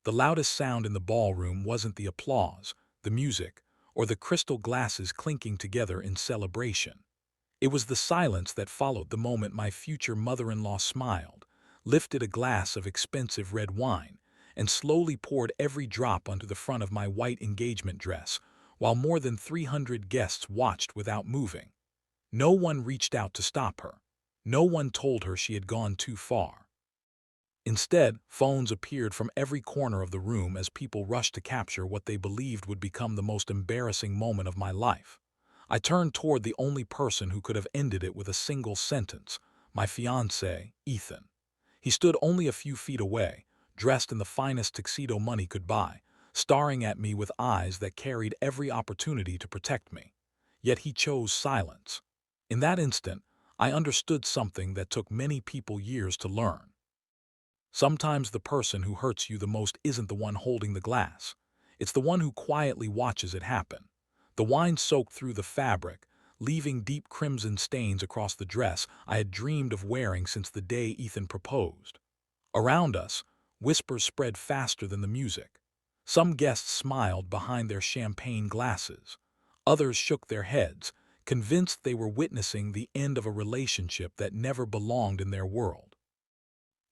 The loudest sound in the ballroom wasn't the applause, the music, or the crystal glasses clinking together in celebration. It was the silence that followed the moment my future mother-in-law smiled, lifted a glass of expensive red wine, and slowly poured every drop onto the front of my white engagement dress, while more than 300 guests watched without moving. No one reached out to stop her. No one told her she had gone too far. Instead, phones appeared from every corner of the room as people rushed to capture what they believed would become the most embarrassing moment of my life. I turned toward the only person who could have ended it with a single sentence, my fiancé, Ethan. He stood only a few feet away, dressed in the finest tuxedo money could buy, staring at me with eyes that carried every opportunity to protect me. Yet he chose silence. In that instant, I understood something that took many people years to learn. Sometimes the person who hurts you the most isn't the one holding the glass. It's the one who quietly watches it happen. The wine soaked through the fabric, leaving deep crimson stains across the dress I had dreamed of wearing since the day Ethan proposed. Around us, whispers spread faster than the music. Some guests smiled behind their champagne glasses. Others shook their heads, convinced they were witnessing the end of a relationship that never belonged in their world.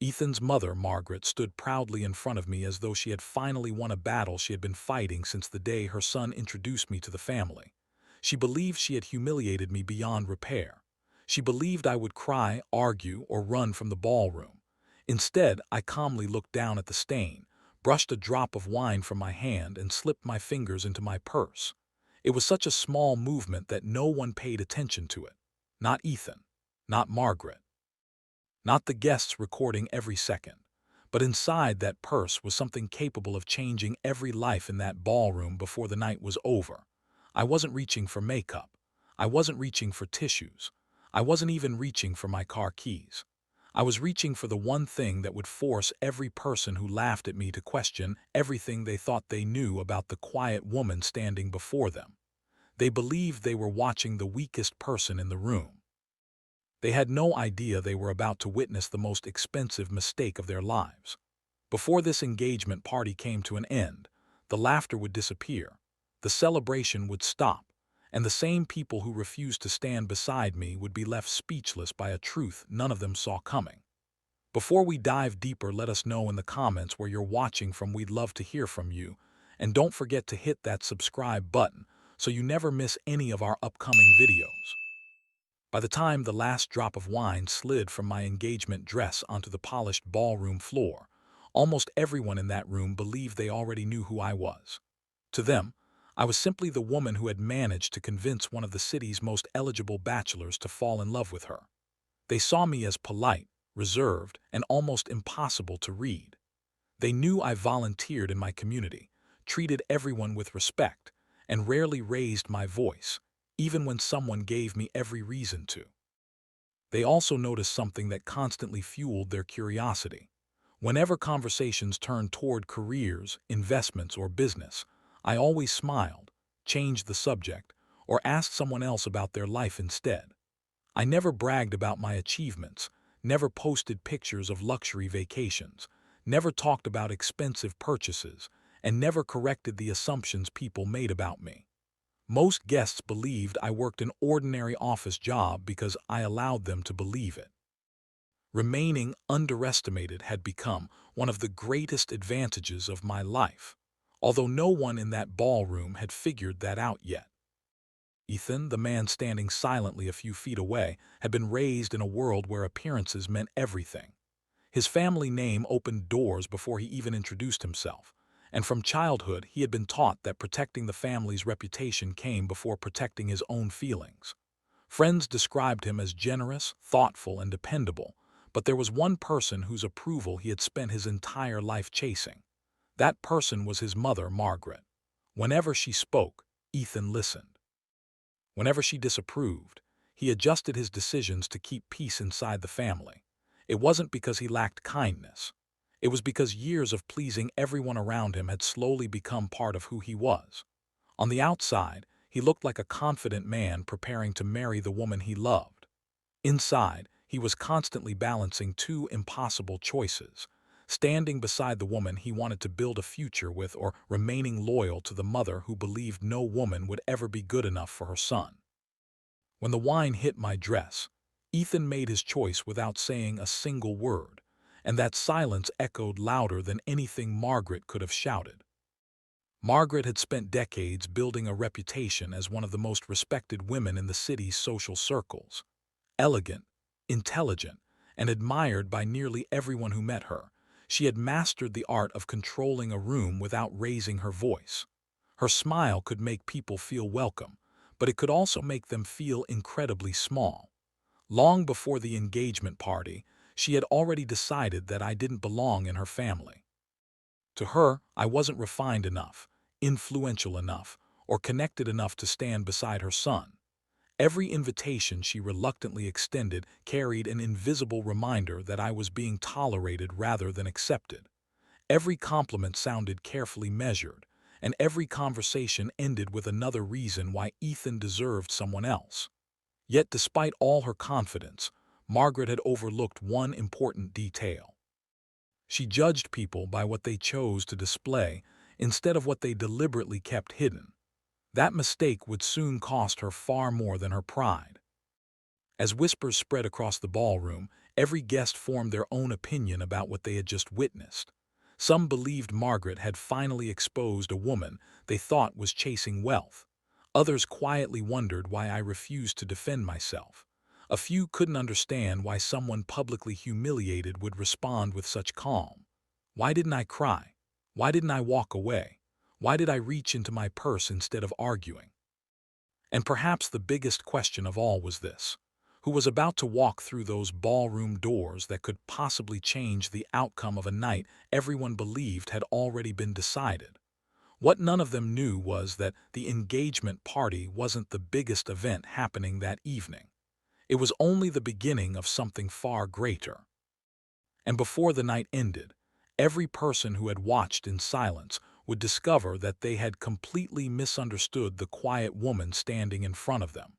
Ethan's mother, Margaret, stood proudly in front of me as though she had finally won a battle she had been fighting since the day her son introduced me to the family. She believed she had humiliated me beyond repair. She believed I would cry, argue, or run from the ballroom. Instead, I calmly looked down at the stain, brushed a drop of wine from my hand, and slipped my fingers into my purse. It was such a small movement that no one paid attention to it. Not Ethan. Not Margaret. Not the guests recording every second. But inside that purse was something capable of changing every life in that ballroom before the night was over. I wasn't reaching for makeup. I wasn't reaching for tissues. I wasn't even reaching for my car keys. I was reaching for the one thing that would force every person who laughed at me to question everything they thought they knew about the quiet woman standing before them. They believed they were watching the weakest person in the room. They had no idea they were about to witness the most expensive mistake of their lives. Before this engagement party came to an end, the laughter would disappear, the celebration would stop, and the same people who refused to stand beside me would be left speechless by a truth none of them saw coming. Before we dive deeper, let us know in the comments where you're watching from. We'd love to hear from you. And don't forget to hit that subscribe button so you never miss any of our upcoming videos. By the time the last drop of wine slid from my engagement dress onto the polished ballroom floor, almost everyone in that room believed they already knew who I was. To them, I was simply the woman who had managed to convince one of the city's most eligible bachelors to fall in love with her. They saw me as polite, reserved, and almost impossible to read. They knew I volunteered in my community, treated everyone with respect, and rarely raised my voice, even when someone gave me every reason to. They also noticed something that constantly fueled their curiosity. Whenever conversations turned toward careers, investments, or business, I always smiled, changed the subject, or asked someone else about their life instead. I never bragged about my achievements, never posted pictures of luxury vacations, never talked about expensive purchases, and never corrected the assumptions people made about me. Most guests believed I worked an ordinary office job because I allowed them to believe it. Remaining underestimated had become one of the greatest advantages of my life, although no one in that ballroom had figured that out yet. Ethan, the man standing silently a few feet away, had been raised in a world where appearances meant everything. His family name opened doors before he even introduced himself, and from childhood he had been taught that protecting the family's reputation came before protecting his own feelings. Friends described him as generous, thoughtful, and dependable, but there was one person whose approval he had spent his entire life chasing. That person was his mother, Margaret. Whenever she spoke, Ethan listened. Whenever she disapproved, he adjusted his decisions to keep peace inside the family. It wasn't because he lacked kindness. It was because years of pleasing everyone around him had slowly become part of who he was. On the outside, he looked like a confident man preparing to marry the woman he loved. Inside, he was constantly balancing two impossible choices: standing beside the woman he wanted to build a future with, or remaining loyal to the mother who believed no woman would ever be good enough for her son. When the wine hit my dress, Ethan made his choice without saying a single word, and that silence echoed louder than anything Margaret could have shouted. Margaret had spent decades building a reputation as one of the most respected women in the city's social circles. Elegant, intelligent, and admired by nearly everyone who met her, she had mastered the art of controlling a room without raising her voice. Her smile could make people feel welcome, but it could also make them feel incredibly small. Long before the engagement party, she had already decided that I didn't belong in her family. To her, I wasn't refined enough, influential enough, or connected enough to stand beside her son. Every invitation she reluctantly extended carried an invisible reminder that I was being tolerated rather than accepted. Every compliment sounded carefully measured, and every conversation ended with another reason why Ethan deserved someone else. Yet despite all her confidence, Margaret had overlooked one important detail. She judged people by what they chose to display instead of what they deliberately kept hidden. That mistake would soon cost her far more than her pride. As whispers spread across the ballroom, every guest formed their own opinion about what they had just witnessed. Some believed Margaret had finally exposed a woman they thought was chasing wealth. Others quietly wondered why I refused to defend myself. A few couldn't understand why someone publicly humiliated would respond with such calm. Why didn't I cry? Why didn't I walk away? Why did I reach into my purse instead of arguing? And perhaps the biggest question of all was this: who was about to walk through those ballroom doors that could possibly change the outcome of a night everyone believed had already been decided? What none of them knew was that the engagement party wasn't the biggest event happening that evening. It was only the beginning of something far greater. And before the night ended, every person who had watched in silence would discover that they had completely misunderstood the quiet woman standing in front of them.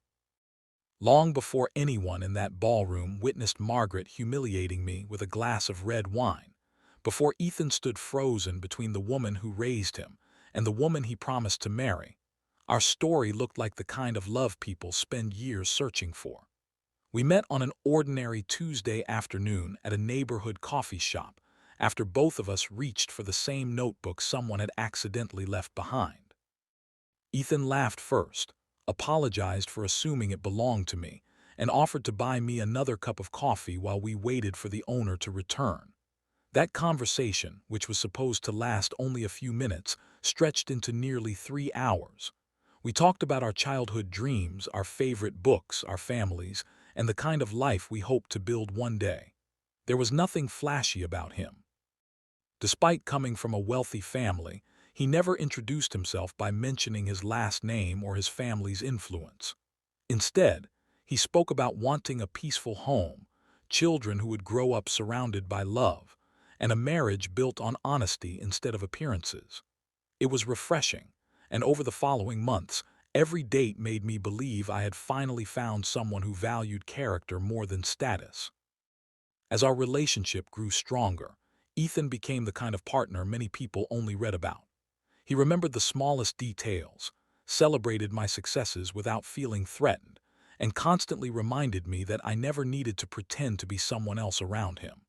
Long before anyone in that ballroom witnessed Margaret humiliating me with a glass of red wine, before Ethan stood frozen between the woman who raised him and the woman he promised to marry, our story looked like the kind of love people spend years searching for. We met on an ordinary Tuesday afternoon at a neighborhood coffee shop after both of us reached for the same notebook someone had accidentally left behind. Ethan laughed first, apologized for assuming it belonged to me, and offered to buy me another cup of coffee while we waited for the owner to return. That conversation, which was supposed to last only a few minutes, stretched into nearly 3 hours. We talked about our childhood dreams, our favorite books, our families, and the kind of life we hoped to build one day. There was nothing flashy about him. Despite coming from a wealthy family, he never introduced himself by mentioning his last name or his family's influence. Instead, he spoke about wanting a peaceful home, children who would grow up surrounded by love, and a marriage built on honesty instead of appearances. It was refreshing, and over the following months, every date made me believe I had finally found someone who valued character more than status. As our relationship grew stronger, Ethan became the kind of partner many people only read about. He remembered the smallest details, celebrated my successes without feeling threatened, and constantly reminded me that I never needed to pretend to be someone else around him.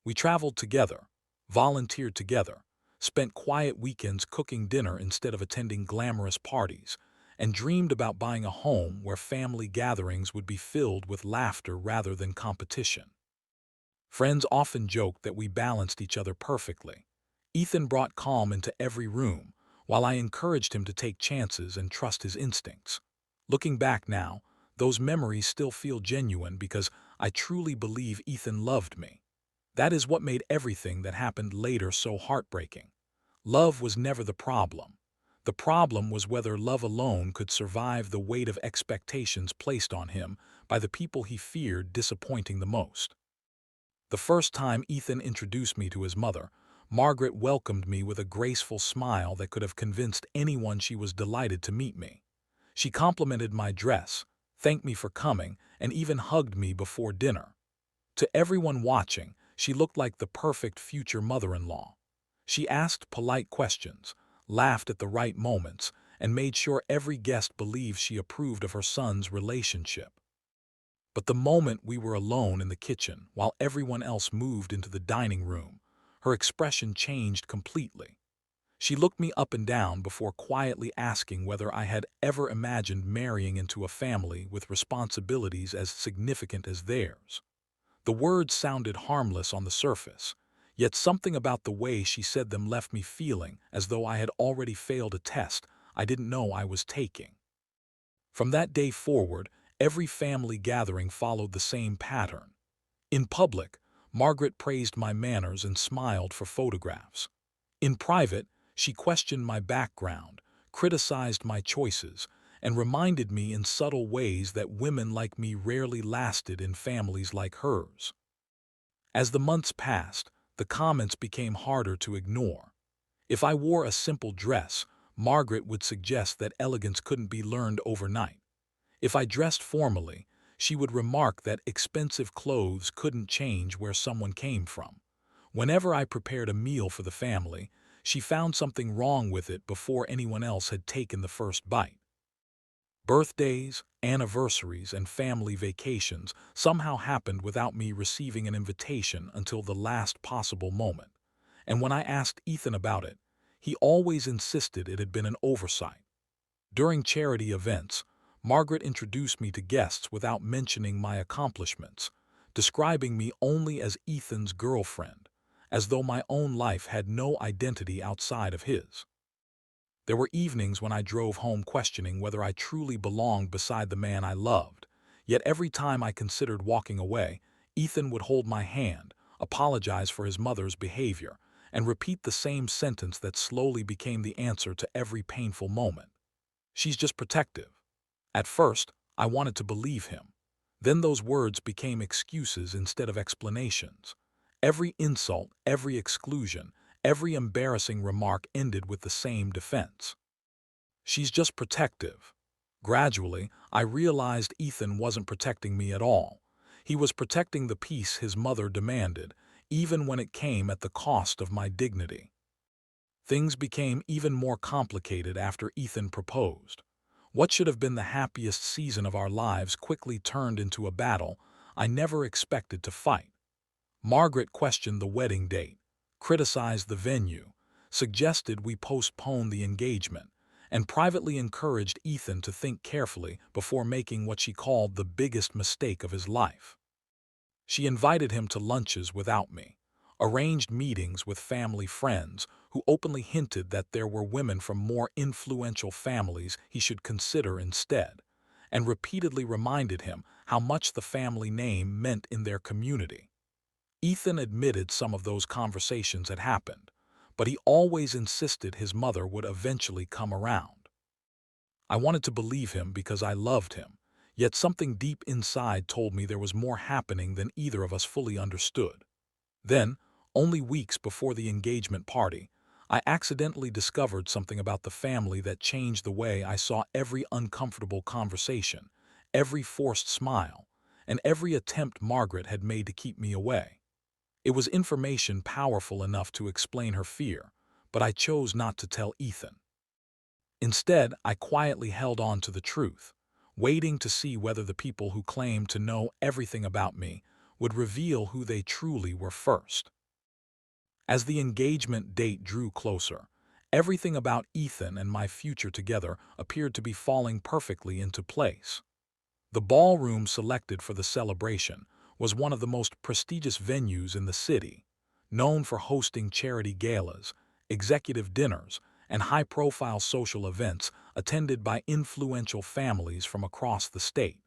We traveled together, volunteered together, spent quiet weekends cooking dinner instead of attending glamorous parties, and dreamed about buying a home where family gatherings would be filled with laughter rather than competition. Friends often joked that we balanced each other perfectly. Ethan brought calm into every room, while I encouraged him to take chances and trust his instincts. Looking back now, those memories still feel genuine because I truly believe Ethan loved me. That is what made everything that happened later so heartbreaking. Love was never the problem. The problem was whether love alone could survive the weight of expectations placed on him by the people he feared disappointing the most. The first time Ethan introduced me to his mother, Margaret welcomed me with a graceful smile that could have convinced anyone she was delighted to meet me. She complimented my dress, thanked me for coming, and even hugged me before dinner. To everyone watching, She looked like the perfect future mother-in-law. She asked polite questions, laughed at the right moments, and made sure every guest believed she approved of her son's relationship. But the moment we were alone in the kitchen, while everyone else moved into the dining room, her expression changed completely. She looked me up and down before quietly asking whether I had ever imagined marrying into a family with responsibilities as significant as theirs. The words sounded harmless on the surface, yet something about the way she said them left me feeling as though I had already failed a test I didn't know I was taking. From that day forward, every family gathering followed the same pattern. In public, Margaret praised my manners and smiled for photographs. In private, she questioned my background, criticized my choices, and reminded me in subtle ways that women like me rarely lasted in families like hers. As the months passed, the comments became harder to ignore. If I wore a simple dress, Margaret would suggest that elegance couldn't be learned overnight. If I dressed formally, she would remark that expensive clothes couldn't change where someone came from. Whenever I prepared a meal for the family, she found something wrong with it before anyone else had taken the first bite. Birthdays, anniversaries, and family vacations somehow happened without me receiving an invitation until the last possible moment. And when I asked Ethan about it, he always insisted it had been an oversight. During charity events, Margaret introduced me to guests without mentioning my accomplishments, describing me only as Ethan's girlfriend, as though my own life had no identity outside of his. There were evenings when I drove home questioning whether I truly belonged beside the man I loved, yet every time I considered walking away, Ethan would hold my hand, apologize for his mother's behavior, and repeat the same sentence that slowly became the answer to every painful moment. "She's just protective." At first, I wanted to believe him. Then those words became excuses instead of explanations. Every insult, every exclusion, every embarrassing remark ended with the same defense. "She's just protective." Gradually, I realized Ethan wasn't protecting me at all. He was protecting the peace his mother demanded, even when it came at the cost of my dignity. Things became even more complicated after Ethan proposed. What should have been the happiest season of our lives quickly turned into a battle I never expected to fight. Margaret questioned the wedding date, criticized the venue, suggested we postpone the engagement, and privately encouraged Ethan to think carefully before making what she called the biggest mistake of his life. She invited him to lunches without me, arranged meetings with family friends who openly hinted that there were women from more influential families he should consider instead, and repeatedly reminded him how much the family name meant in their community. Ethan admitted some of those conversations had happened, but he always insisted his mother would eventually come around. I wanted to believe him because I loved him, yet something deep inside told me there was more happening than either of us fully understood. Then, only weeks before the engagement party, I accidentally discovered something about the family that changed the way I saw every uncomfortable conversation, every forced smile, and every attempt Margaret had made to keep me away. It was information powerful enough to explain her fear, but I chose not to tell Ethan. Instead, I quietly held on to the truth, waiting to see whether the people who claimed to know everything about me would reveal who they truly were first. As the engagement date drew closer, everything about Ethan and my future together appeared to be falling perfectly into place. The ballroom selected for the celebration was one of the most prestigious venues in the city, known for hosting charity galas, executive dinners, and high-profile social events attended by influential families from across the state.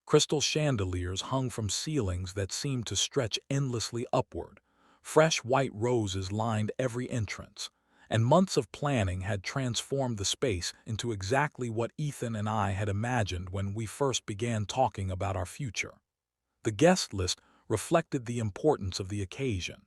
Crystal chandeliers hung from ceilings that seemed to stretch endlessly upward. Fresh white roses lined every entrance, and months of planning had transformed the space into exactly what Ethan and I had imagined when we first began talking about our future. The guest list reflected the importance of the occasion.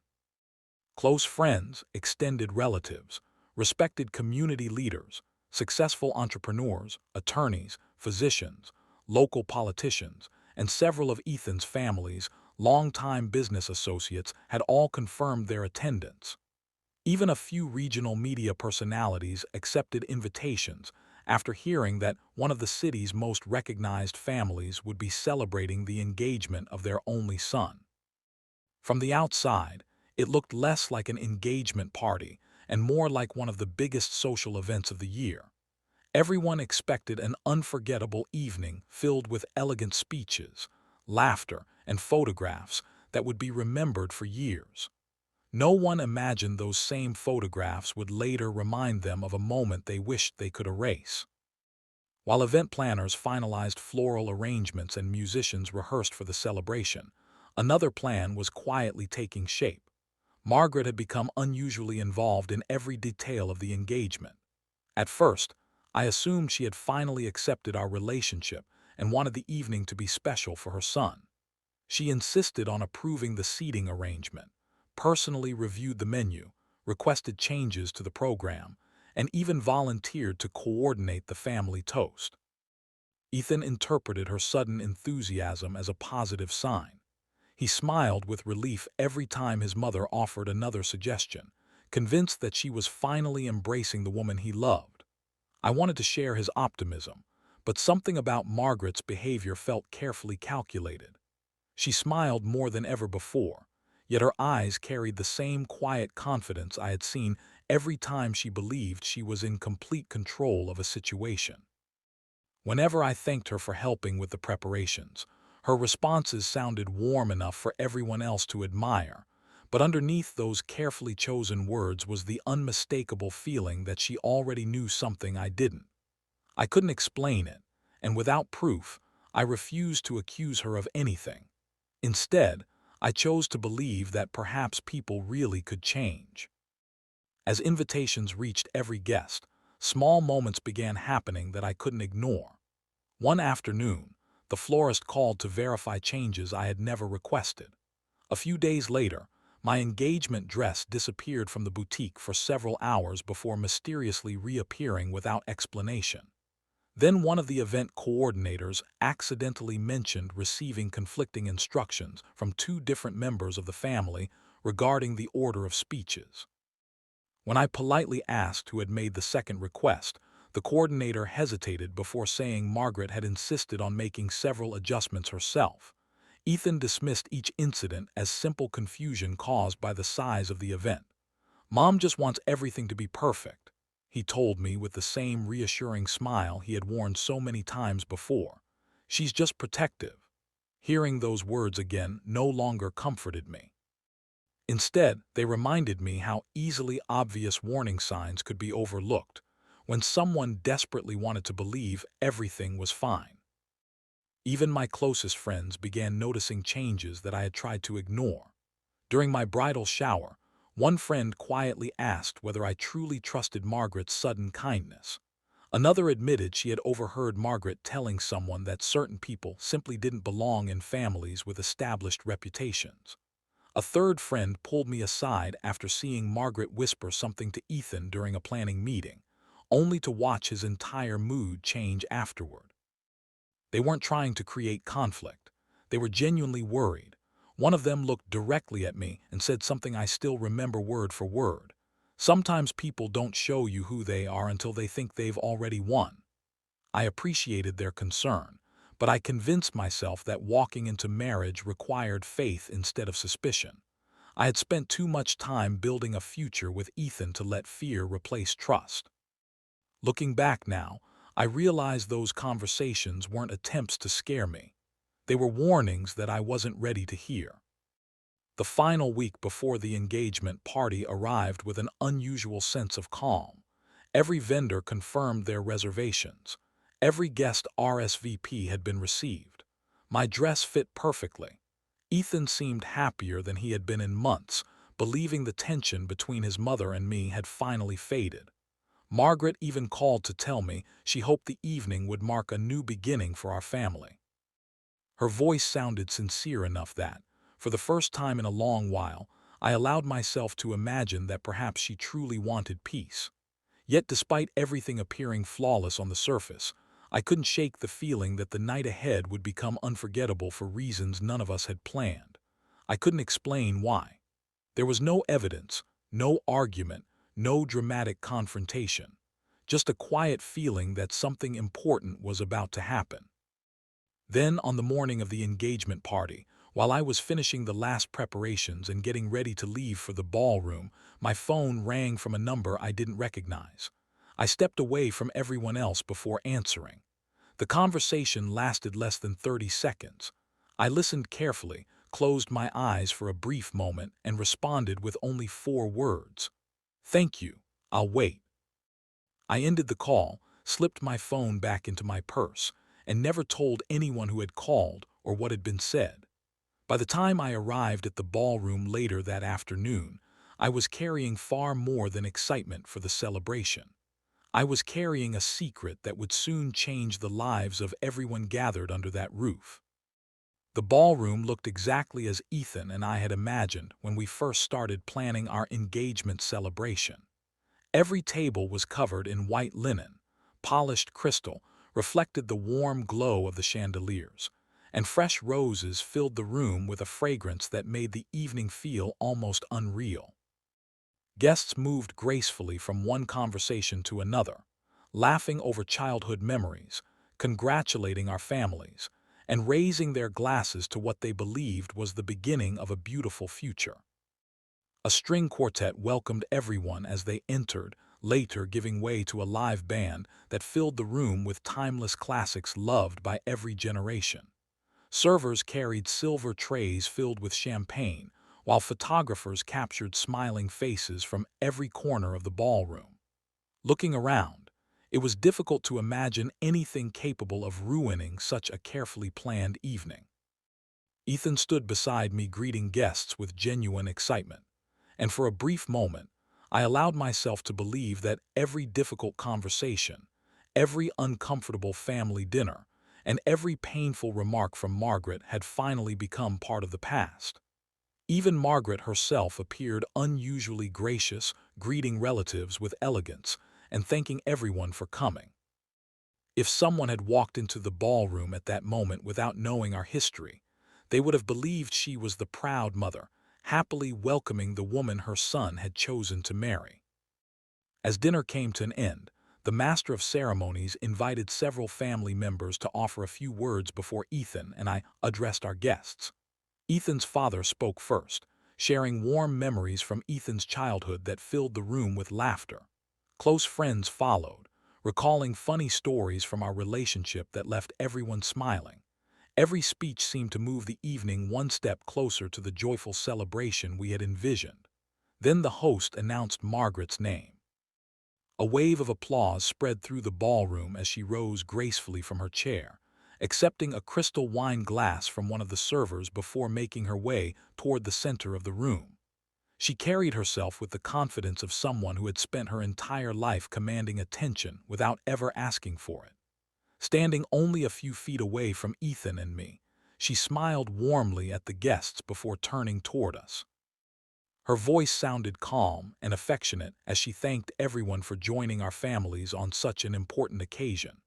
Close friends, extended relatives, respected community leaders, successful entrepreneurs, attorneys, physicians, local politicians, and several of Ethan's family's longtime business associates had all confirmed their attendance. Even a few regional media personalities accepted invitations after hearing that one of the city's most recognized families would be celebrating the engagement of their only son. From the outside, it looked less like an engagement party and more like one of the biggest social events of the year. Everyone expected an unforgettable evening filled with elegant speeches, laughter, and photographs that would be remembered for years. No one imagined those same photographs would later remind them of a moment they wished they could erase. While event planners finalized floral arrangements and musicians rehearsed for the celebration, another plan was quietly taking shape. Margaret had become unusually involved in every detail of the engagement. At first, I assumed she had finally accepted our relationship and wanted the evening to be special for her son. She insisted on approving the seating arrangement, personally reviewed the menu, requested changes to the program, and even volunteered to coordinate the family toast. Ethan interpreted her sudden enthusiasm as a positive sign. He smiled with relief every time his mother offered another suggestion, convinced that she was finally embracing the woman he loved. I wanted to share his optimism, but something about Margaret's behavior felt carefully calculated. She smiled more than ever before, yet her eyes carried the same quiet confidence I had seen every time she believed she was in complete control of a situation. Whenever I thanked her for helping with the preparations, her responses sounded warm enough for everyone else to admire, but underneath those carefully chosen words was the unmistakable feeling that she already knew something I didn't. I couldn't explain it, and without proof, I refused to accuse her of anything. Instead, I chose to believe that perhaps people really could change. As invitations reached every guest, small moments began happening that I couldn't ignore. One afternoon, the florist called to verify changes I had never requested. A few days later, my engagement dress disappeared from the boutique for several hours before mysteriously reappearing without explanation. Then one of the event coordinators accidentally mentioned receiving conflicting instructions from two different members of the family regarding the order of speeches. When I politely asked who had made the second request, the coordinator hesitated before saying Margaret had insisted on making several adjustments herself. Ethan dismissed each incident as simple confusion caused by the size of the event. "Mom just wants everything to be perfect," he told me with the same reassuring smile he had worn so many times before. "She's just protective." Hearing those words again no longer comforted me. Instead, they reminded me how easily obvious warning signs could be overlooked when someone desperately wanted to believe everything was fine. Even my closest friends began noticing changes that I had tried to ignore. During my bridal shower, one friend quietly asked whether I truly trusted Margaret's sudden kindness. Another admitted she had overheard Margaret telling someone that certain people simply didn't belong in families with established reputations. A third friend pulled me aside after seeing Margaret whisper something to Ethan during a planning meeting, only to watch his entire mood change afterward. They weren't trying to create conflict. They were genuinely worried. One of them looked directly at me and said something I still remember word for word. "Sometimes people don't show you who they are until they think they've already won." I appreciated their concern, but I convinced myself that walking into marriage required faith instead of suspicion. I had spent too much time building a future with Ethan to let fear replace trust. Looking back now, I realized those conversations weren't attempts to scare me. They were warnings that I wasn't ready to hear. The final week before the engagement party arrived with an unusual sense of calm. Every vendor confirmed their reservations. Every guest RSVP had been received. My dress fit perfectly. Ethan seemed happier than he had been in months, believing the tension between his mother and me had finally faded. Margaret even called to tell me she hoped the evening would mark a new beginning for our family. Her voice sounded sincere enough that, for the first time in a long while, I allowed myself to imagine that perhaps she truly wanted peace. Yet despite everything appearing flawless on the surface, I couldn't shake the feeling that the night ahead would become unforgettable for reasons none of us had planned. I couldn't explain why. There was no evidence, no argument, no dramatic confrontation. Just a quiet feeling that something important was about to happen. Then, on the morning of the engagement party, while I was finishing the last preparations and getting ready to leave for the ballroom, my phone rang from a number I didn't recognize. I stepped away from everyone else before answering. The conversation lasted less than 30 seconds. I listened carefully, closed my eyes for a brief moment, and responded with only 4 words. "Thank you. I'll wait." I ended the call, slipped my phone back into my purse, and never told anyone who had called or what had been said. By the time I arrived at the ballroom later that afternoon, I was carrying far more than excitement for the celebration. I was carrying a secret that would soon change the lives of everyone gathered under that roof. The ballroom looked exactly as Ethan and I had imagined when we first started planning our engagement celebration. Every table was covered in white linen, polished crystal reflected the warm glow of the chandeliers, and fresh roses filled the room with a fragrance that made the evening feel almost unreal. Guests moved gracefully from one conversation to another, laughing over childhood memories, congratulating our families, and raising their glasses to what they believed was the beginning of a beautiful future. A string quartet welcomed everyone as they entered, later giving way to a live band that filled the room with timeless classics loved by every generation. Servers carried silver trays filled with champagne, while photographers captured smiling faces from every corner of the ballroom. Looking around, it was difficult to imagine anything capable of ruining such a carefully planned evening. Ethan stood beside me greeting guests with genuine excitement, and for a brief moment, I allowed myself to believe that every difficult conversation, every uncomfortable family dinner, and every painful remark from Margaret had finally become part of the past. Even Margaret herself appeared unusually gracious, greeting relatives with elegance and thanking everyone for coming. If someone had walked into the ballroom at that moment without knowing our history, they would have believed she was the proud mother, happily welcoming the woman her son had chosen to marry. As dinner came to an end, the master of ceremonies invited several family members to offer a few words before Ethan and I addressed our guests. Ethan's father spoke first, sharing warm memories from Ethan's childhood that filled the room with laughter. Close friends followed, recalling funny stories from our relationship that left everyone smiling. Every speech seemed to move the evening one step closer to the joyful celebration we had envisioned. Then the host announced Margaret's name. A wave of applause spread through the ballroom as she rose gracefully from her chair, accepting a crystal wine glass from one of the servers before making her way toward the center of the room. She carried herself with the confidence of someone who had spent her entire life commanding attention without ever asking for it. Standing only a few feet away from Ethan and me, she smiled warmly at the guests before turning toward us. Her voice sounded calm and affectionate as she thanked everyone for joining our families on such an important occasion.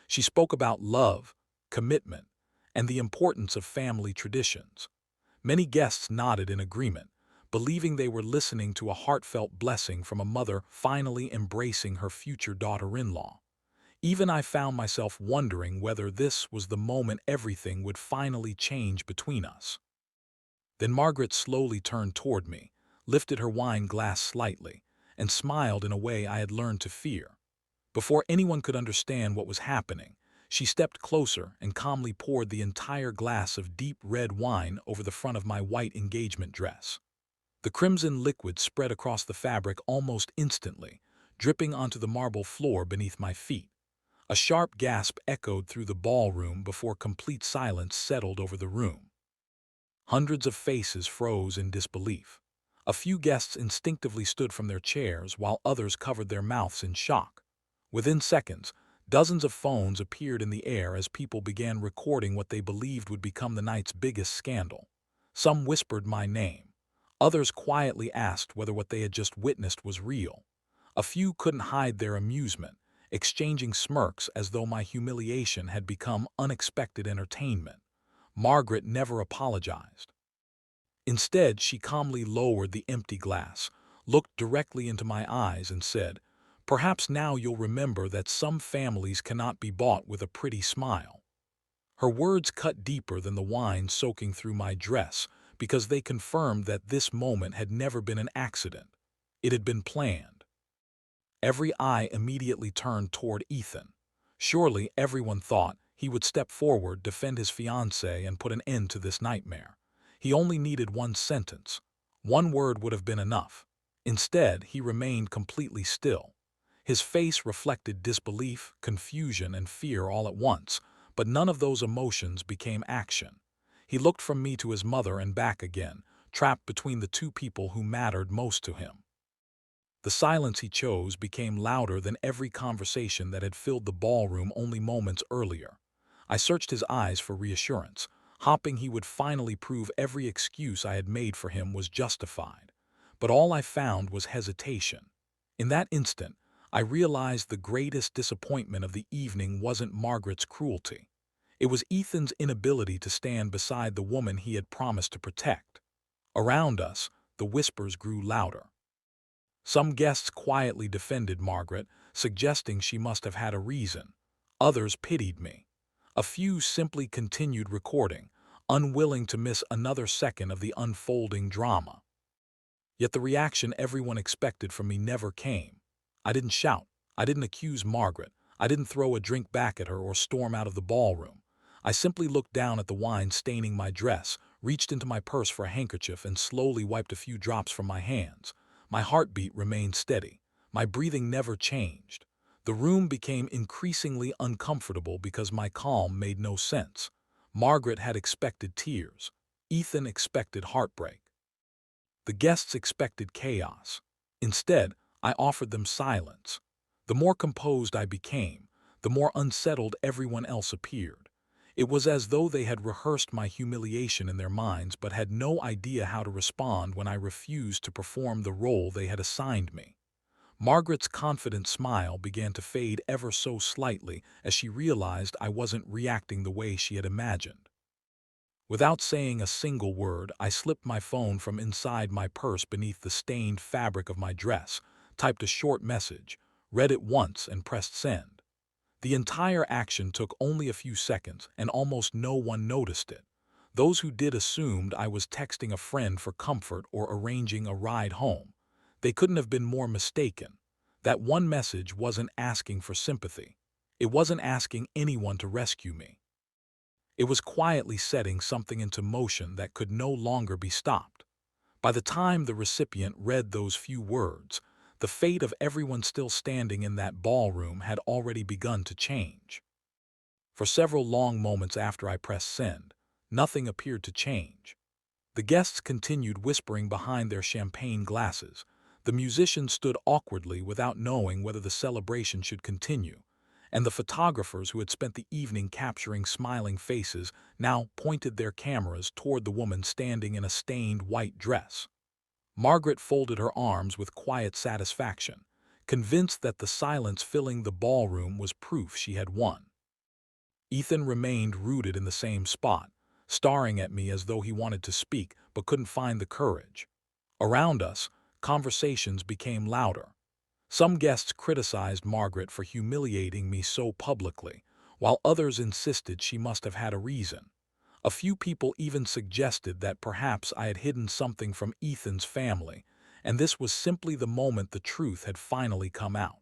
She spoke about love, commitment, and the importance of family traditions. Many guests nodded in agreement, believing they were listening to a heartfelt blessing from a mother finally embracing her future daughter-in-law. Even I found myself wondering whether this was the moment everything would finally change between us. Then Margaret slowly turned toward me, lifted her wine glass slightly, and smiled in a way I had learned to fear. Before anyone could understand what was happening, she stepped closer and calmly poured the entire glass of deep red wine over the front of my white engagement dress. The crimson liquid spread across the fabric almost instantly, dripping onto the marble floor beneath my feet. A sharp gasp echoed through the ballroom before complete silence settled over the room. Hundreds of faces froze in disbelief. A few guests instinctively stood from their chairs while others covered their mouths in shock. Within seconds, dozens of phones appeared in the air as people began recording what they believed would become the night's biggest scandal. Some whispered my name. Others quietly asked whether what they had just witnessed was real. A few couldn't hide their amusement, exchanging smirks as though my humiliation had become unexpected entertainment. Margaret never apologized. Instead, she calmly lowered the empty glass, looked directly into my eyes and said, "Perhaps now you'll remember that some families cannot be bought with a pretty smile." Her words cut deeper than the wine soaking through my dress because they confirmed that this moment had never been an accident. It had been planned. Every eye immediately turned toward Ethan. Surely everyone thought he would step forward, defend his fiancée, and put an end to this nightmare. He only needed one sentence. One word would have been enough. Instead, he remained completely still. His face reflected disbelief, confusion, and fear all at once, but none of those emotions became action. He looked from me to his mother and back again, trapped between the two people who mattered most to him. The silence he chose became louder than every conversation that had filled the ballroom only moments earlier. I searched his eyes for reassurance, hoping he would finally prove every excuse I had made for him was justified. But all I found was hesitation. In that instant, I realized the greatest disappointment of the evening wasn't Margaret's cruelty. It was Ethan's inability to stand beside the woman he had promised to protect. Around us, the whispers grew louder. Some guests quietly defended Margaret, suggesting she must have had a reason. Others pitied me. A few simply continued recording, unwilling to miss another second of the unfolding drama. Yet the reaction everyone expected from me never came. I didn't shout. I didn't accuse Margaret. I didn't throw a drink back at her or storm out of the ballroom. I simply looked down at the wine staining my dress, reached into my purse for a handkerchief, and slowly wiped a few drops from my hands. My heartbeat remained steady. My breathing never changed. The room became increasingly uncomfortable because my calm made no sense. Margaret had expected tears. Ethan expected heartbreak. The guests expected chaos. Instead, I offered them silence. The more composed I became, the more unsettled everyone else appeared. It was as though they had rehearsed my humiliation in their minds but had no idea how to respond when I refused to perform the role they had assigned me. Margaret's confident smile began to fade ever so slightly as she realized I wasn't reacting the way she had imagined. Without saying a single word, I slipped my phone from inside my purse beneath the stained fabric of my dress, typed a short message, read it once, and pressed send. The entire action took only a few seconds, and almost no one noticed it. Those who did assumed I was texting a friend for comfort or arranging a ride home. They couldn't have been more mistaken. That one message wasn't asking for sympathy. It wasn't asking anyone to rescue me. It was quietly setting something into motion that could no longer be stopped. By the time the recipient read those few words, the fate of everyone still standing in that ballroom had already begun to change. For several long moments after I pressed send, nothing appeared to change. The guests continued whispering behind their champagne glasses. The musicians stood awkwardly without knowing whether the celebration should continue, and the photographers who had spent the evening capturing smiling faces now pointed their cameras toward the woman standing in a stained white dress. Margaret folded her arms with quiet satisfaction, convinced that the silence filling the ballroom was proof she had won. Ethan remained rooted in the same spot, staring at me as though he wanted to speak but couldn't find the courage. Around us, conversations became louder. Some guests criticized Margaret for humiliating me so publicly, while others insisted she must have had a reason. A few people even suggested that perhaps I had hidden something from Ethan's family, and this was simply the moment the truth had finally come out.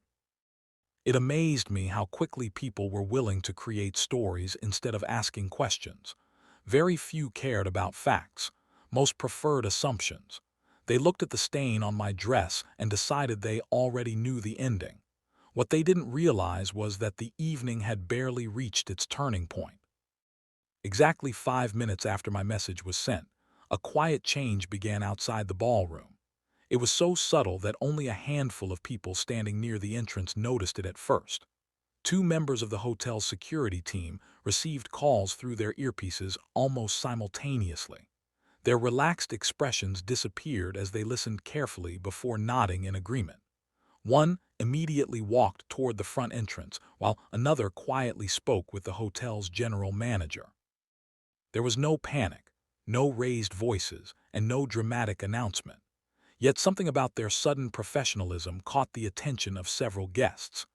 It amazed me how quickly people were willing to create stories instead of asking questions. Very few cared about facts. Most preferred assumptions. They looked at the stain on my dress and decided they already knew the ending. What they didn't realize was that the evening had barely reached its turning point. Exactly 5 minutes after my message was sent, a quiet change began outside the ballroom. It was so subtle that only a handful of people standing near the entrance noticed it at first. Two members of the hotel's security team received calls through their earpieces almost simultaneously. Their relaxed expressions disappeared as they listened carefully before nodding in agreement. One immediately walked toward the front entrance, while another quietly spoke with the hotel's general manager. There was no panic, no raised voices, and no dramatic announcement. Yet something about their sudden professionalism caught the attention of several guests.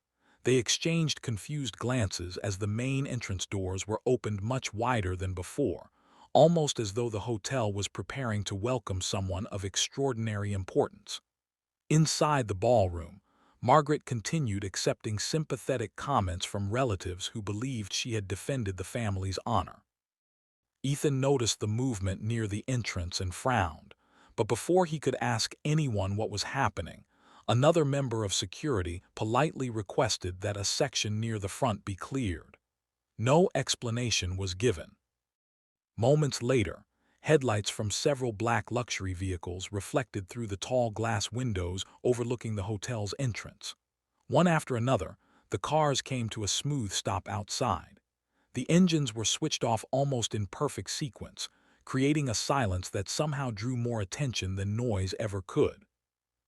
They exchanged confused glances as the main entrance doors were opened much wider than before, almost as though the hotel was preparing to welcome someone of extraordinary importance. Inside the ballroom, Margaret continued accepting sympathetic comments from relatives who believed she had defended the family's honor. Ethan noticed the movement near the entrance and frowned, but before he could ask anyone what was happening, another member of security politely requested that a section near the front be cleared. No explanation was given. Moments later, headlights from several black luxury vehicles reflected through the tall glass windows overlooking the hotel's entrance. One after another, the cars came to a smooth stop outside. The engines were switched off almost in perfect sequence, creating a silence that somehow drew more attention than noise ever could.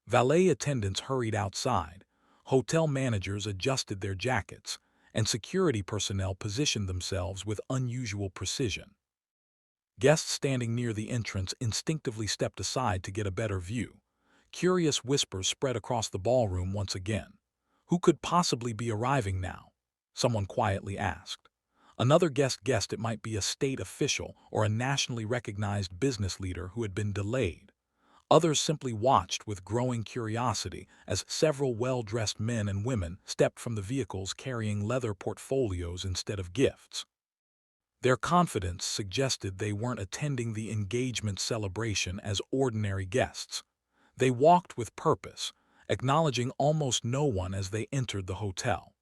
Valet attendants hurried outside, hotel managers adjusted their jackets, and security personnel positioned themselves with unusual precision. Guests standing near the entrance instinctively stepped aside to get a better view. Curious whispers spread across the ballroom once again. Who could possibly be arriving now? Someone quietly asked. Another guest guessed it might be a state official or a nationally recognized business leader who had been delayed. Others simply watched with growing curiosity as several well-dressed men and women stepped from the vehicles carrying leather portfolios instead of gifts. Their confidence suggested they weren't attending the engagement celebration as ordinary guests. They walked with purpose, acknowledging almost no one as they entered the hotel.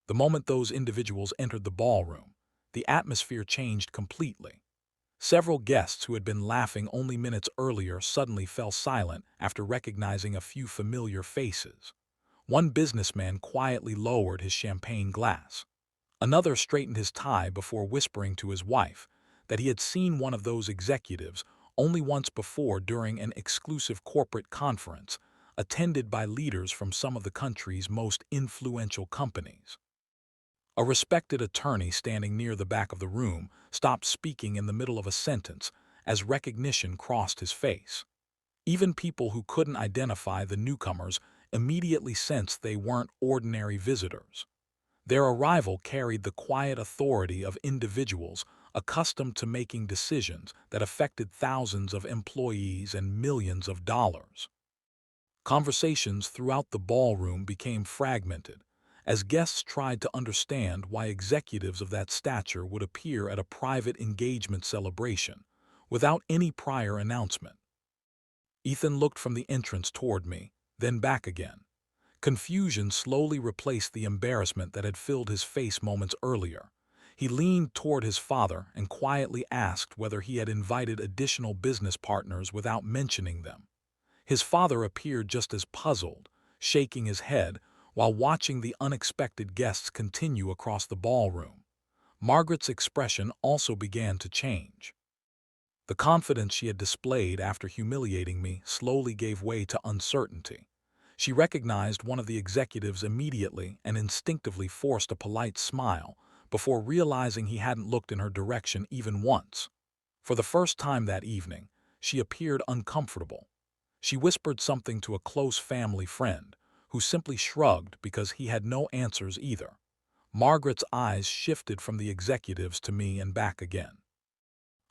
The moment those individuals entered the ballroom, the atmosphere changed completely. Several guests who had been laughing only minutes earlier suddenly fell silent after recognizing a few familiar faces. One businessman quietly lowered his champagne glass. Another straightened his tie before whispering to his wife that he had seen one of those executives only once before during an exclusive corporate conference attended by leaders from some of the country's most influential companies. A respected attorney standing near the back of the room stopped speaking in the middle of a sentence as recognition crossed his face. Even people who couldn't identify the newcomers immediately sensed they weren't ordinary visitors. Their arrival carried the quiet authority of individuals accustomed to making decisions that affected thousands of employees and millions of dollars. Conversations throughout the ballroom became fragmented as guests tried to understand why executives of that stature would appear at a private engagement celebration without any prior announcement. Ethan looked from the entrance toward me, then back again. Confusion slowly replaced the embarrassment that had filled his face moments earlier. He leaned toward his father and quietly asked whether he had invited additional business partners without mentioning them. His father appeared just as puzzled, shaking his head while watching the unexpected guests continue across the ballroom. Margaret's expression also began to change. The confidence she had displayed after humiliating me slowly gave way to uncertainty. She recognized one of the executives immediately and instinctively forced a polite smile before realizing he hadn't looked in her direction even once. For the first time that evening, she appeared uncomfortable. She whispered something to a close family friend, who simply shrugged because he had no answers either. Margaret's eyes shifted from the executives to me and back again.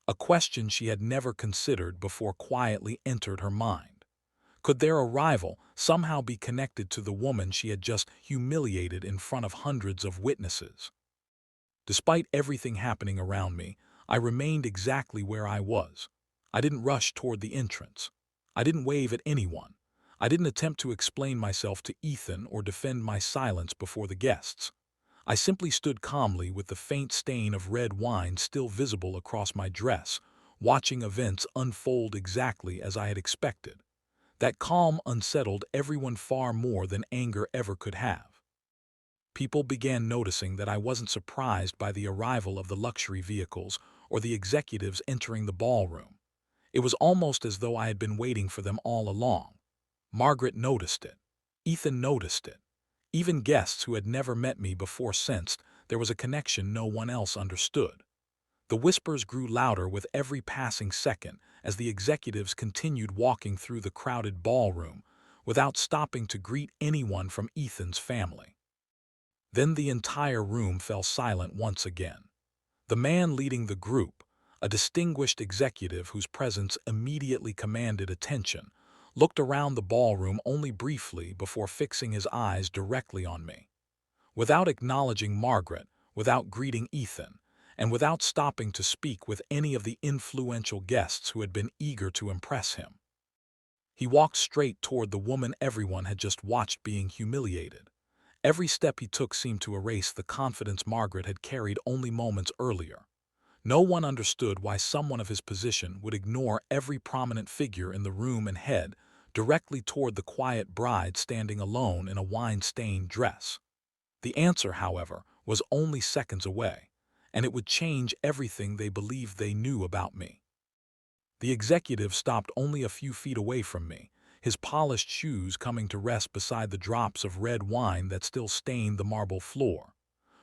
A question she had never considered before quietly entered her mind. Could their arrival somehow be connected to the woman she had just humiliated in front of hundreds of witnesses? Despite everything happening around me, I remained exactly where I was. I didn't rush toward the entrance. I didn't wave at anyone. I didn't attempt to explain myself to Ethan or defend my silence before the guests. I simply stood calmly with the faint stain of red wine still visible across my dress, watching events unfold exactly as I had expected. That calm unsettled everyone far more than anger ever could have. People began noticing that I wasn't surprised by the arrival of the luxury vehicles or the executives entering the ballroom. It was almost as though I had been waiting for them all along. Margaret noticed it. Ethan noticed it. Even guests who had never met me before sensed there was a connection no one else understood. The whispers grew louder with every passing second as the executives continued walking through the crowded ballroom without stopping to greet anyone from Ethan's family. Then the entire room fell silent once again. The man leading the group, a distinguished executive whose presence immediately commanded attention, looked around the ballroom only briefly before fixing his eyes directly on me. Without acknowledging Margaret, without greeting Ethan, and without stopping to speak with any of the influential guests who had been eager to impress him, he walked straight toward the woman everyone had just watched being humiliated. Every step he took seemed to erase the confidence Margaret had carried only moments earlier. No one understood why someone of his position would ignore every prominent figure in the room and head directly toward the quiet bride standing alone in a wine-stained dress. The answer, however, was only seconds away, and it would change everything they believed they knew about me. The executive stopped only a few feet away from me, his polished shoes coming to rest beside the drops of red wine that still stained the marble floor.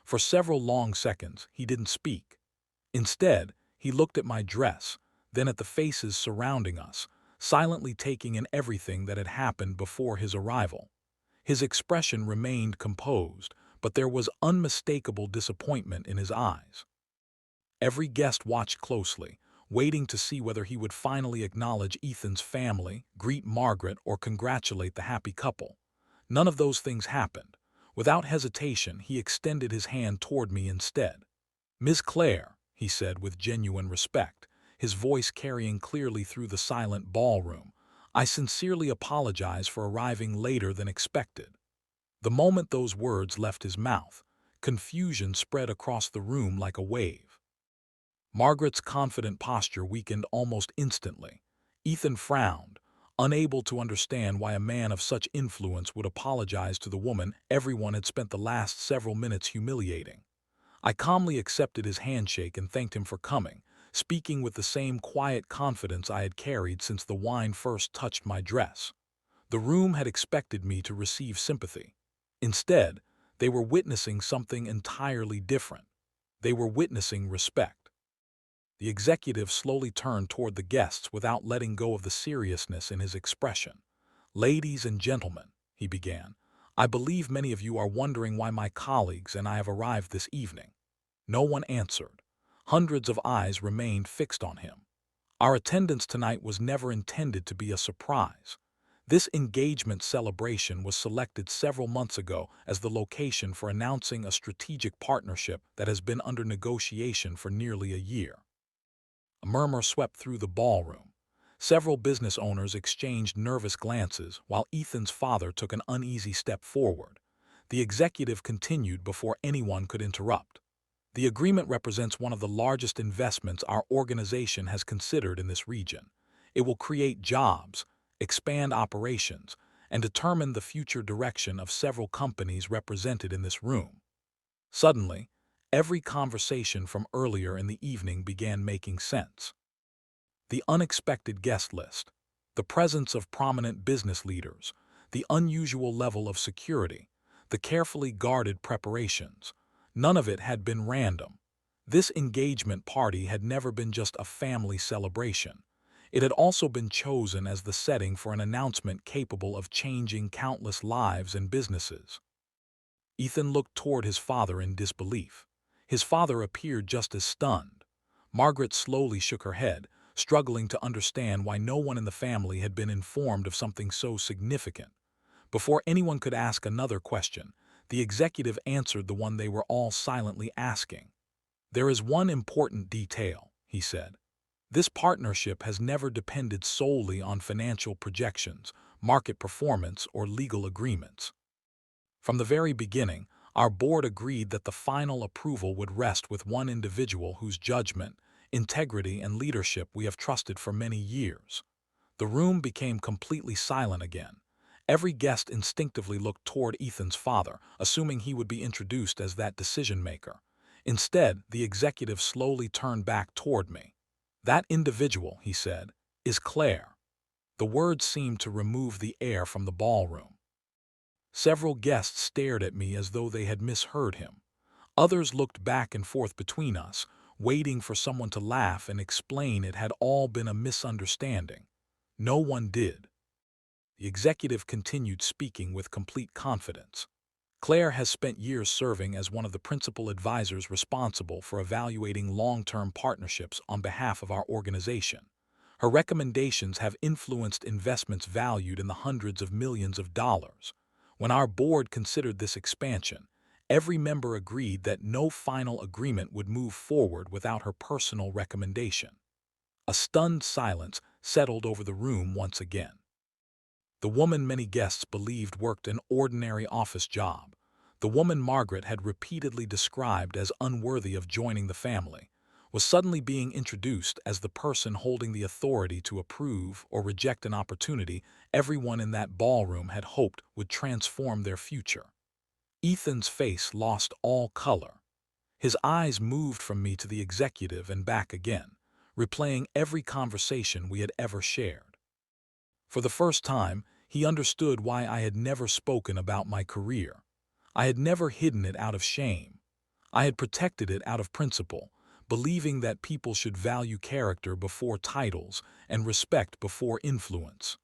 For several long seconds, he didn't speak. Instead, he looked at my dress, then at the faces surrounding us, silently taking in everything that had happened before his arrival. His expression remained composed, but there was unmistakable disappointment in his eyes. Every guest watched closely, waiting to see whether he would finally acknowledge Ethan's family, greet Margaret, or congratulate the happy couple. None of those things happened. Without hesitation, he extended his hand toward me instead. "Miss Claire," he said with genuine respect, his voice carrying clearly through the silent ballroom, "I sincerely apologize for arriving later than expected." The moment those words left his mouth, confusion spread across the room like a wave. Margaret's confident posture weakened almost instantly. Ethan frowned, unable to understand why a man of such influence would apologize to the woman everyone had spent the last several minutes humiliating. I calmly accepted his handshake and thanked him for coming, speaking with the same quiet confidence I had carried since the wine first touched my dress. The room had expected me to receive sympathy. Instead, they were witnessing something entirely different. They were witnessing respect. The executive slowly turned toward the guests without letting go of the seriousness in his expression. "Ladies and gentlemen," he began, "I believe many of you are wondering why my colleagues and I have arrived this evening." No one answered. Hundreds of eyes remained fixed on him. Our attendance tonight was never intended to be a surprise. This engagement celebration was selected several months ago as the location for announcing a strategic partnership that has been under negotiation for nearly a year. A murmur swept through the ballroom. Several business owners exchanged nervous glances while Ethan's father took an uneasy step forward. The executive continued before anyone could interrupt. "The agreement represents one of the largest investments our organization has considered in this region. It will create jobs, expand operations, and determine the future direction of several companies represented in this room." Suddenly, every conversation from earlier in the evening began making sense. The unexpected guest list, the presence of prominent business leaders, the unusual level of security, the carefully guarded preparations. None of it had been random. This engagement party had never been just a family celebration. It had also been chosen as the setting for an announcement capable of changing countless lives and businesses. Ethan looked toward his father in disbelief. His father appeared just as stunned. Margaret slowly shook her head, struggling to understand why no one in the family had been informed of something so significant. Before anyone could ask another question, the executive answered the one they were all silently asking. "There is one important detail," he said. "This partnership has never depended solely on financial projections, market performance, or legal agreements. From the very beginning, our board agreed that the final approval would rest with one individual whose judgment, integrity, and leadership we have trusted for many years." The room became completely silent again. Every guest instinctively looked toward Ethan's father, assuming he would be introduced as that decision-maker. Instead, the executive slowly turned back toward me. "That individual," he said, "is Claire." The words seemed to remove the air from the ballroom. Several guests stared at me as though they had misheard him. Others looked back and forth between us, waiting for someone to laugh and explain it had all been a misunderstanding. No one did. The executive continued speaking with complete confidence. Claire has spent years serving as one of the principal advisors responsible for evaluating long-term partnerships on behalf of our organization. Her recommendations have influenced investments valued in the hundreds of millions of dollars. When our board considered this expansion, every member agreed that no final agreement would move forward without her personal recommendation. A stunned silence settled over the room once again. The woman many guests believed worked an ordinary office job, the woman Margaret had repeatedly described as unworthy of joining the family, was suddenly being introduced as the person holding the authority to approve or reject an opportunity everyone in that ballroom had hoped would transform their future. Ethan's face lost all color. His eyes moved from me to the executive and back again, replaying every conversation we had ever shared. For the first time, he understood why I had never spoken about my career. I had never hidden it out of shame. I had protected it out of principle, believing that people should value character before titles and respect before influence.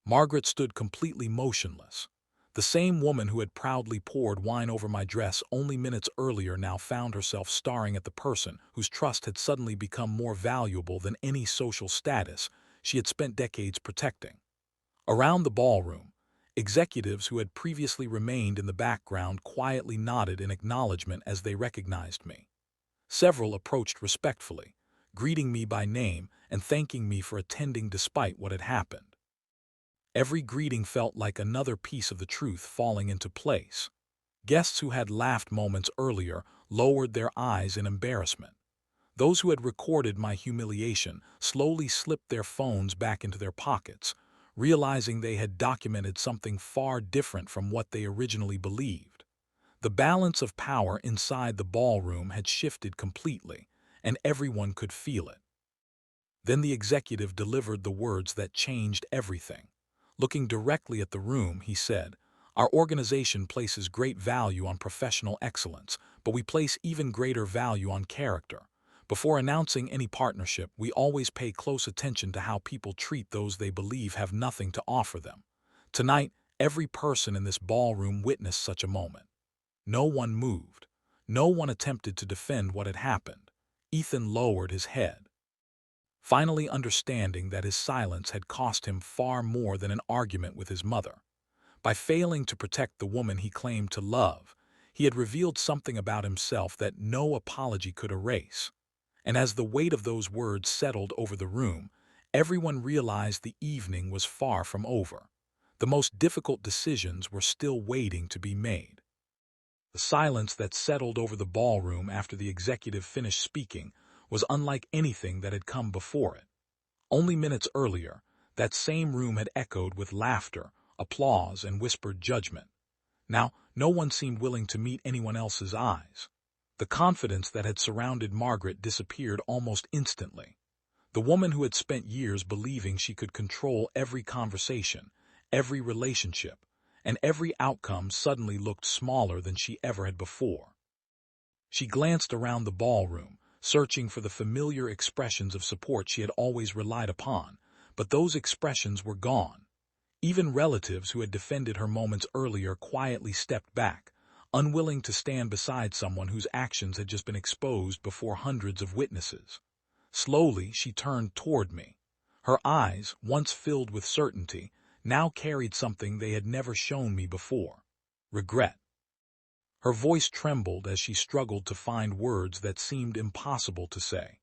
Margaret stood completely motionless. The same woman who had proudly poured wine over my dress only minutes earlier now found herself staring at the person whose trust had suddenly become more valuable than any social status she had spent decades protecting. Around the ballroom, executives who had previously remained in the background quietly nodded in acknowledgement as they recognized me. Several approached respectfully, greeting me by name and thanking me for attending despite what had happened. Every greeting felt like another piece of the truth falling into place. Guests who had laughed moments earlier lowered their eyes in embarrassment. Those who had recorded my humiliation slowly slipped their phones back into their pockets, realizing they had documented something far different from what they originally believed. The balance of power inside the ballroom had shifted completely, and everyone could feel it. Then the executive delivered the words that changed everything. Looking directly at the room, he said, "Our organization places great value on professional excellence, but we place even greater value on character. Before announcing any partnership, we always pay close attention to how people treat those they believe have nothing to offer them. Tonight, every person in this ballroom witnessed such a moment. No one moved. No one attempted to defend what had happened. Ethan lowered his head, finally understanding that his silence had cost him far more than an argument with his mother. By failing to protect the woman he claimed to love, he had revealed something about himself that no apology could erase. And as the weight of those words settled over the room, everyone realized the evening was far from over. The most difficult decisions were still waiting to be made. The silence that settled over the ballroom after the executive finished speaking was unlike anything that had come before it. Only minutes earlier, that same room had echoed with laughter, applause, and whispered judgment. Now, no one seemed willing to meet anyone else's eyes. The confidence that had surrounded Margaret disappeared almost instantly. The woman who had spent years believing she could control every conversation, every relationship, and every outcome suddenly looked smaller than she ever had before. She glanced around the ballroom, searching for the familiar expressions of support she had always relied upon, but those expressions were gone. Even relatives who had defended her moments earlier quietly stepped back, unwilling to stand beside someone whose actions had just been exposed before hundreds of witnesses. Slowly, she turned toward me. Her eyes, once filled with certainty, now carried something they had never shown me before: regret. Her voice trembled as she struggled to find words that seemed impossible to say.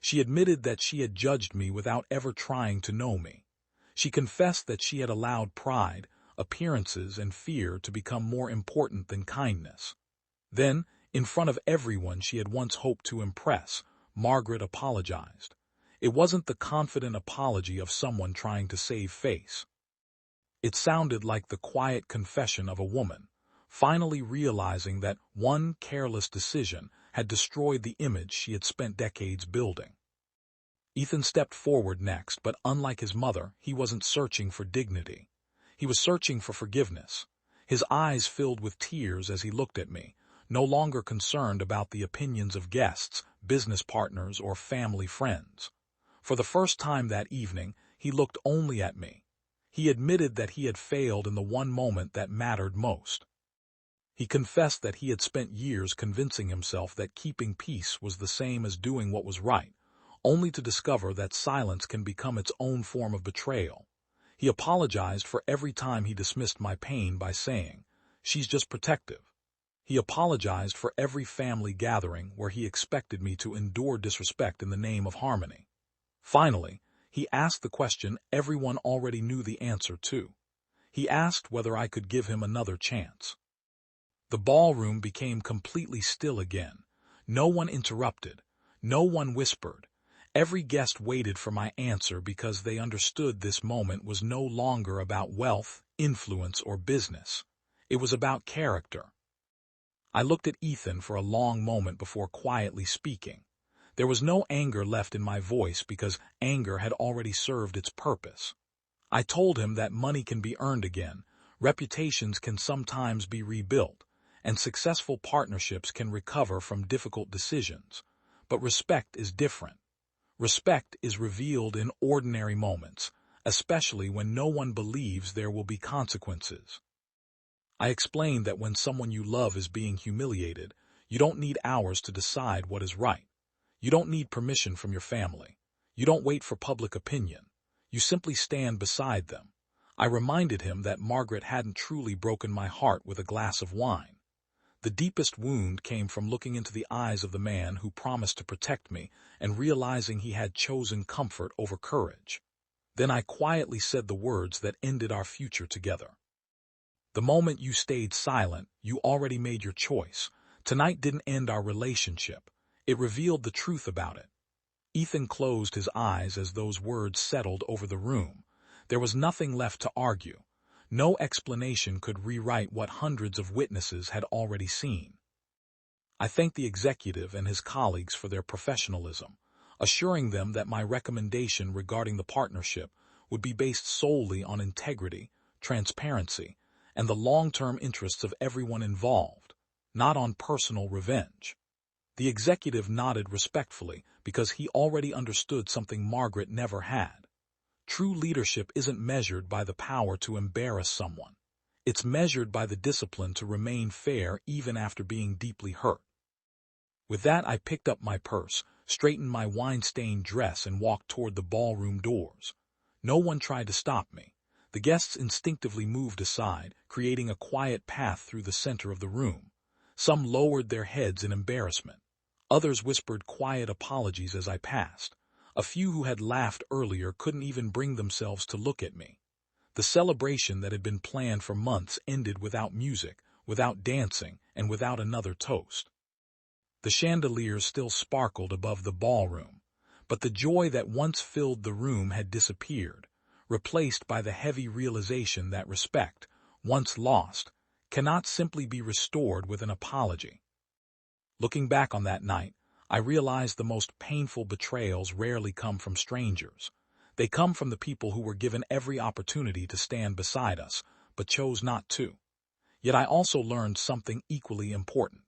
She admitted that she had judged me without ever trying to know me. She confessed that she had allowed pride, appearances, and fear to become more important than kindness. Then, in front of everyone she had once hoped to impress, Margaret apologized. It wasn't the confident apology of someone trying to save face. It sounded like the quiet confession of a woman, finally realizing that one careless decision had destroyed the image she had spent decades building. Ethan stepped forward next, but unlike his mother, he wasn't searching for dignity. He was searching for forgiveness. His eyes filled with tears as he looked at me, no longer concerned about the opinions of guests, business partners, or family friends. For the first time that evening, he looked only at me. He admitted that he had failed in the one moment that mattered most. He confessed that he had spent years convincing himself that keeping peace was the same as doing what was right, only to discover that silence can become its own form of betrayal. He apologized for every time he dismissed my pain by saying, "She's just protective." He apologized for every family gathering where he expected me to endure disrespect in the name of harmony. Finally, he asked the question everyone already knew the answer to. He asked whether I could give him another chance. The ballroom became completely still again. No one interrupted. No one whispered. Every guest waited for my answer because they understood this moment was no longer about wealth, influence, or business. It was about character. I looked at Ethan for a long moment before quietly speaking. There was no anger left in my voice because anger had already served its purpose. I told him that money can be earned again, reputations can sometimes be rebuilt, and successful partnerships can recover from difficult decisions. But respect is different. Respect is revealed in ordinary moments, especially when no one believes there will be consequences. I explained that when someone you love is being humiliated, you don't need hours to decide what is right. You don't need permission from your family. You don't wait for public opinion. You simply stand beside them. I reminded him that Margaret hadn't truly broken my heart with a glass of wine. The deepest wound came from looking into the eyes of the man who promised to protect me and realizing he had chosen comfort over courage. Then I quietly said the words that ended our future together. The moment you stayed silent, you already made your choice. Tonight didn't end our relationship. It revealed the truth about it. Ethan closed his eyes as those words settled over the room. There was nothing left to argue. No explanation could rewrite what hundreds of witnesses had already seen. I thanked the executive and his colleagues for their professionalism, assuring them that my recommendation regarding the partnership would be based solely on integrity, transparency, and the long-term interests of everyone involved, not on personal revenge. The executive nodded respectfully because he already understood something Margaret never had. True leadership isn't measured by the power to embarrass someone. It's measured by the discipline to remain fair even after being deeply hurt. With that, I picked up my purse, straightened my wine-stained dress, and walked toward the ballroom doors. No one tried to stop me. The guests instinctively moved aside, creating a quiet path through the center of the room. Some lowered their heads in embarrassment. Others whispered quiet apologies as I passed. A few who had laughed earlier couldn't even bring themselves to look at me. The celebration that had been planned for months ended without music, without dancing, and without another toast. The chandeliers still sparkled above the ballroom, but the joy that once filled the room had disappeared, replaced by the heavy realization that respect, once lost, cannot simply be restored with an apology. Looking back on that night, I realized the most painful betrayals rarely come from strangers. They come from the people who were given every opportunity to stand beside us, but chose not to. Yet I also learned something equally important.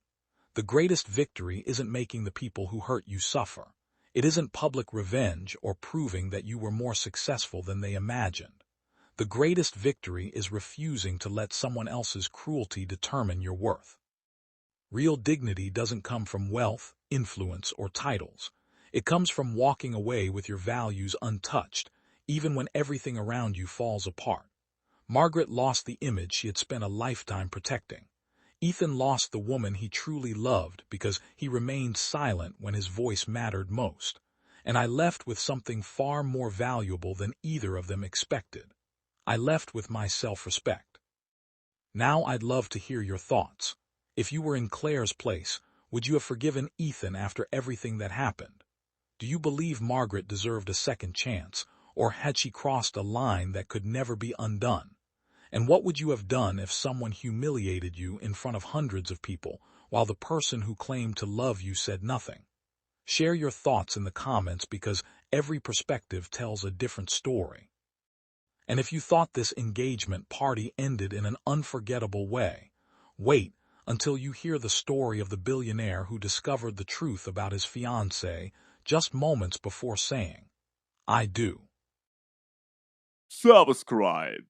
The greatest victory isn't making the people who hurt you suffer. It isn't public revenge or proving that you were more successful than they imagined. The greatest victory is refusing to let someone else's cruelty determine your worth. Real dignity doesn't come from wealth, influence, or titles. It comes from walking away with your values untouched, even when everything around you falls apart. Margaret lost the image she had spent a lifetime protecting. Ethan lost the woman he truly loved because he remained silent when his voice mattered most. And I left with something far more valuable than either of them expected. I left with my self-respect. Now I'd love to hear your thoughts. If you were in Claire's place, would you have forgiven Ethan after everything that happened? Do you believe Margaret deserved a second chance, or had she crossed a line that could never be undone? And what would you have done if someone humiliated you in front of hundreds of people, while the person who claimed to love you said nothing? Share your thoughts in the comments because every perspective tells a different story. And if you thought this engagement party ended in an unforgettable way, wait, until you hear the story of the billionaire who discovered the truth about his fiancée just moments before saying, "I do." Subscribe.